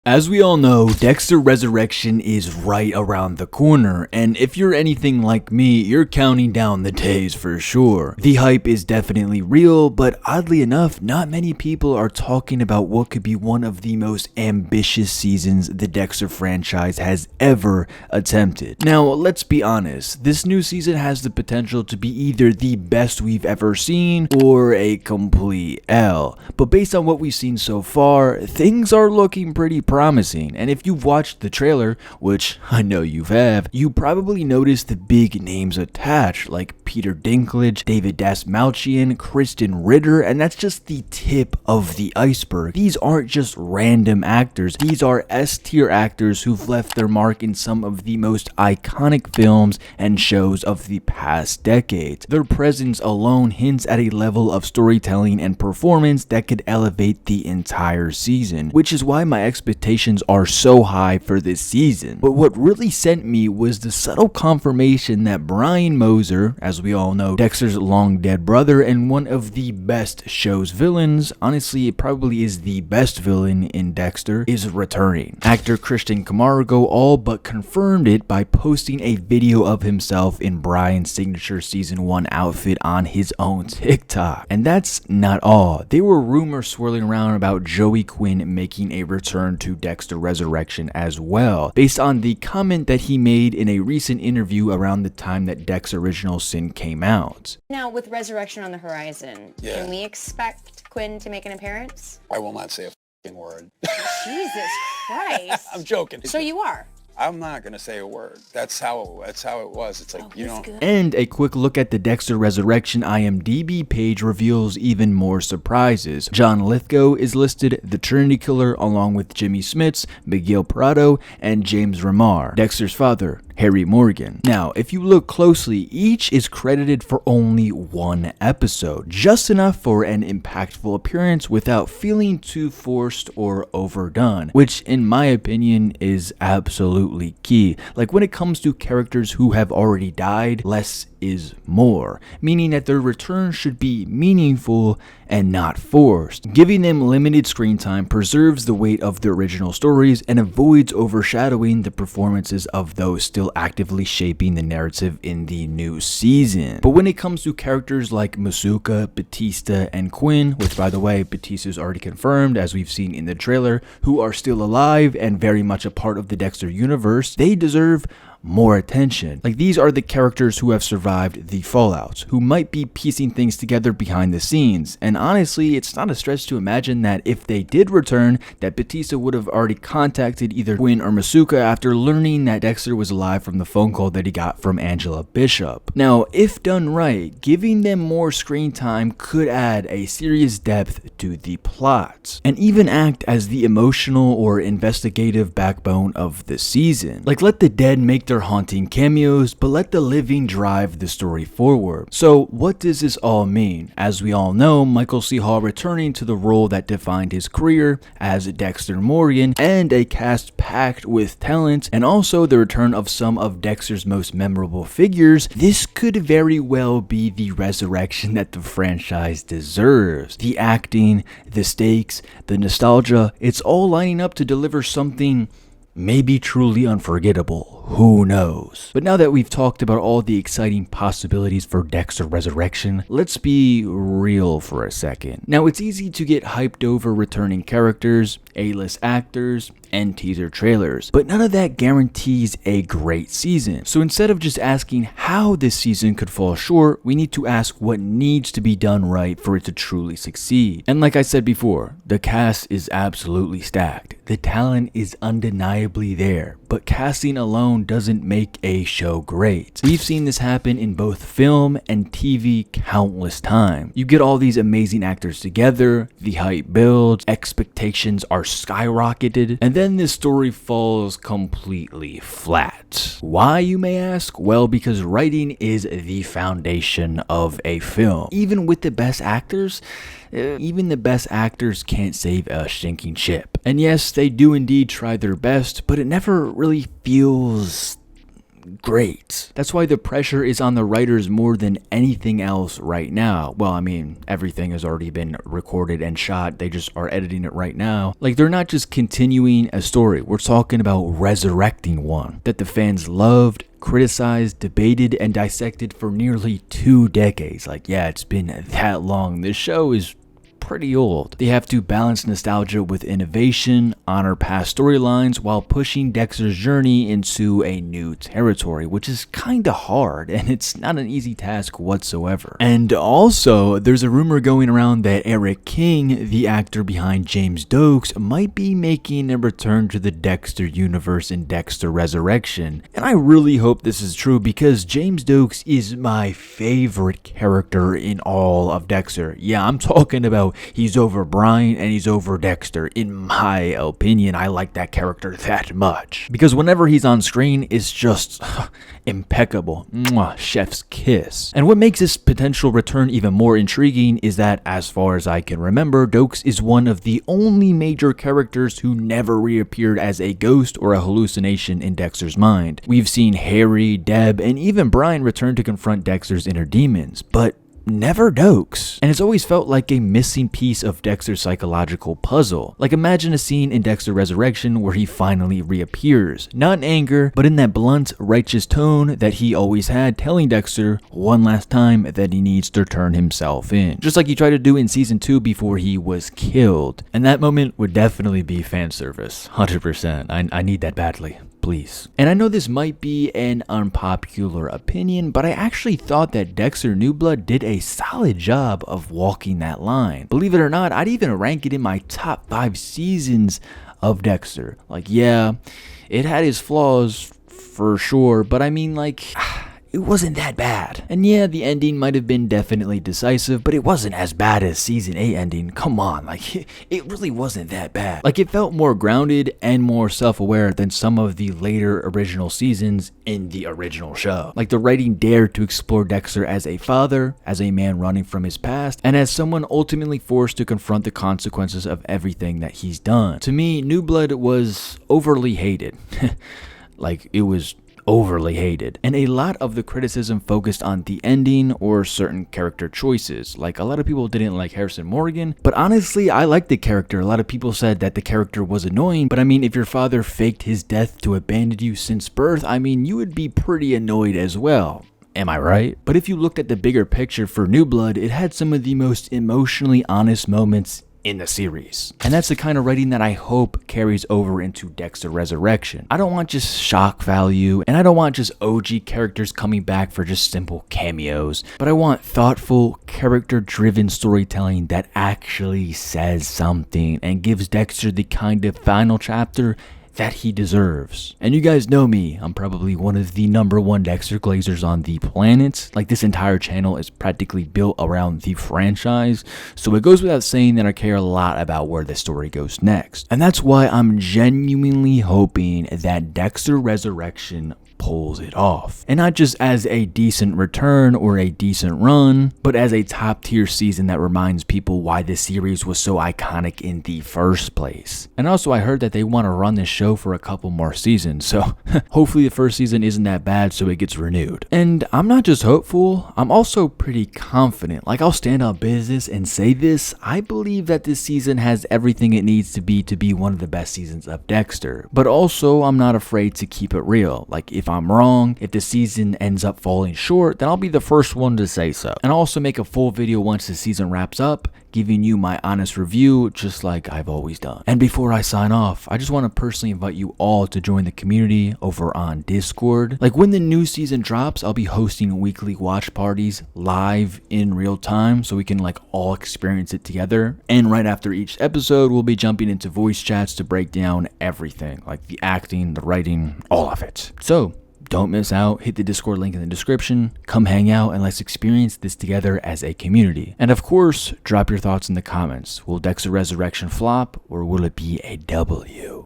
As we all know, Dexter Resurrection is right around the corner, and if you're anything like me, you're counting down the days for sure. The hype is definitely real, but oddly enough, not many people are talking about what could be one of the most ambitious seasons the Dexter franchise has ever attempted. Now, let's be honest, this new season has the potential to be either the best we've ever seen or a complete L, but based on what we've seen so far, things are looking pretty promising, and if you've watched the trailer, which I know you have, you probably noticed the big names attached, like Peter Dinklage, David Dastmalchian, Kristen Ritter, and that's just the tip of the iceberg. These aren't just random actors, these are S-tier actors who've left their mark in some of the most iconic films and shows of the past decades. Their presence alone hints at a level of storytelling and performance that could elevate the entire season, which is why my expectations are so high for this season. But what really sent me was the subtle confirmation that Brian Moser, as we all know, Dexter's long dead brother and one of the best show's villains, honestly it probably is the best villain in Dexter, is returning. Actor Christian Camargo all but confirmed it by posting a video of himself in Brian's signature season 1 outfit on his own TikTok. And that's not all. There were rumors swirling around about Joey Quinn making a return to Dexter Resurrection as well, based on the comment that he made in a recent interview around the time that Dexter Original Sin came out. Now, with Resurrection on the horizon, can we expect Quinn to make an appearance? I will not say a f***ing word. Jesus Christ. I'm joking. So you are? I'm not going to say a word. That's how it was. It's like, And a quick look at the Dexter Resurrection IMDb page reveals even more surprises. John Lithgow is listed, the Trinity Killer, along with Jimmy Smits, Miguel Prado, and James Remar, Dexter's father, Harry Morgan. Now, if you look closely, each is credited for only one episode, just enough for an impactful appearance without feeling too forced or overdone, which in my opinion is absolutely key. Like when it comes to characters who have already died, less is more, meaning that their return should be meaningful and not forced. Giving them limited screen time preserves the weight of the original stories and avoids overshadowing the performances of those still actively shaping the narrative in the new season. But when it comes to characters like Masuka, Batista, and Quinn, which by the way, Batista's already confirmed as we've seen in the trailer, who are still alive and very much a part of the Dexter universe, they deserve more attention. Like, these are the characters who have survived the fallouts, who might be piecing things together behind the scenes, and honestly, it's not a stretch to imagine that if they did return, that Batista would have already contacted either Quinn or Masuka after learning that Dexter was alive from the phone call that he got from Angela Bishop. Now, if done right, giving them more screen time could add a serious depth to the plot, and even act as the emotional or investigative backbone of the season. Like, let the dead make their haunting cameos, but let the living drive the story forward. So what does this all mean? As we all know, Michael C. Hall returning to the role that defined his career as Dexter Morgan, and a cast packed with talent, and also the return of some of Dexter's most memorable figures, this could very well be the resurrection that the franchise deserves. The acting, the stakes, the nostalgia, it's all lining up to deliver something maybe truly unforgettable. Who knows? But now that we've talked about all the exciting possibilities for Dexter Resurrection, let's be real for a second. Now, it's easy to get hyped over returning characters, A-list actors, and teaser trailers, but none of that guarantees a great season. So instead of just asking how this season could fall short, we need to ask what needs to be done right for it to truly succeed. And like I said before, the cast is absolutely stacked. The talent is undeniably there, but casting alone doesn't make a show great. We've seen this happen in both film and TV countless times. You get all these amazing actors together, the hype builds, expectations are skyrocketed, and then this story falls completely flat. Why, you may ask? Well, because writing is the foundation of a film. Even with the best actors, even the best actors can't save a sinking ship. And yes, they do indeed try their best, but it never really feels great. That's why the pressure is on the writers more than anything else right now. Well, I mean, everything has already been recorded and shot. They just are editing it right now. Like, they're not just continuing a story. We're talking about resurrecting one that the fans loved, criticized, debated, and dissected for nearly 2 decades. Like, yeah, it's been that long. This show is pretty old. They have to balance nostalgia with innovation, honor past storylines, while pushing Dexter's journey into a new territory, which is kinda hard, and it's not an easy task whatsoever. And also, there's a rumor going around that Eric King, the actor behind James Dokes, might be making a return to the Dexter universe in Dexter Resurrection. And I really hope this is true, because James Dokes is my favorite character in all of Dexter. Yeah, I'm talking about he's over Brian and he's over Dexter. In my opinion, I like that character that much. Because whenever he's on screen, it's just impeccable. Mwah, chef's kiss. And what makes this potential return even more intriguing is that, as far as I can remember, Dokes is one of the only major characters who never reappeared as a ghost or a hallucination in Dexter's mind. We've seen Harry, Deb, and even Brian return to confront Dexter's inner demons, but never Dokes. And it's always felt like a missing piece of Dexter's psychological puzzle. Like, imagine a scene in Dexter Resurrection where he finally reappears, not in anger, but in that blunt, righteous tone that he always had, telling Dexter one last time that he needs to turn himself in, just like he tried to do in season 2 before he was killed. And that moment would definitely be fan service, 100%. I need that badly. Please. And I know this might be an unpopular opinion, but I actually thought that Dexter New Blood did a solid job of walking that line. Believe it or not, I'd even rank it in my top 5 seasons of Dexter. Like, yeah, it had its flaws for sure, but I mean, like, it wasn't that bad. And yeah, the ending might have been definitely decisive, but it wasn't as bad as season 8 ending. Come on, like, it really wasn't that bad. Like, it felt more grounded and more self-aware than some of the later original seasons in the original show. Like, the writing dared to explore Dexter as a father, as a man running from his past, and as someone ultimately forced to confront the consequences of everything that he's done. To me, New Blood was overly hated. Like, it was overly hated. And a lot of the criticism focused on the ending or certain character choices. Like, a lot of people didn't like Harrison Morgan, but honestly, I liked the character. A lot of people said that the character was annoying, but I mean, if your father faked his death to abandon you since birth, I mean, you would be pretty annoyed as well. Am I right? But if you looked at the bigger picture for New Blood, it had some of the most emotionally honest moments in the series. And that's the kind of writing that I hope carries over into Dexter Resurrection. I don't want just shock value, and I don't want just OG characters coming back for just simple cameos, but I want thoughtful, character-driven storytelling that actually says something and gives Dexter the kind of final chapter that he deserves. And you guys know me, I'm probably one of the #1 Dexter glazers on the planet. Like, this entire channel is practically built around the franchise, so it goes without saying that I care a lot about where the story goes next. And that's why I'm genuinely hoping that Dexter Resurrection pulls it off. And not just as a decent return or a decent run, but as a top tier season that reminds people why this series was so iconic in the first place. And also, I heard that they want to run this show for a couple more seasons, so hopefully the first season isn't that bad so it gets renewed. And I'm not just hopeful, I'm also pretty confident. Like, I'll stand on business and say this, I believe that this season has everything it needs to be one of the best seasons of Dexter. But also, I'm not afraid to keep it real. Like, if I'm wrong, if the season ends up falling short, then I'll be the first one to say so. And I'll also make a full video once the season wraps up, giving you my honest review, just like I've always done. And before I sign off, I just want to personally invite you all to join the community over on Discord. Like, when the new season drops, I'll be hosting weekly watch parties live in real time, so we can like all experience it together. And right after each episode, we'll be jumping into voice chats to break down everything, like the acting, the writing, all of it. So don't miss out, hit the Discord link in the description, come hang out, and let's experience this together as a community. And of course, drop your thoughts in the comments. Will Dexter Resurrection flop, or will it be a W?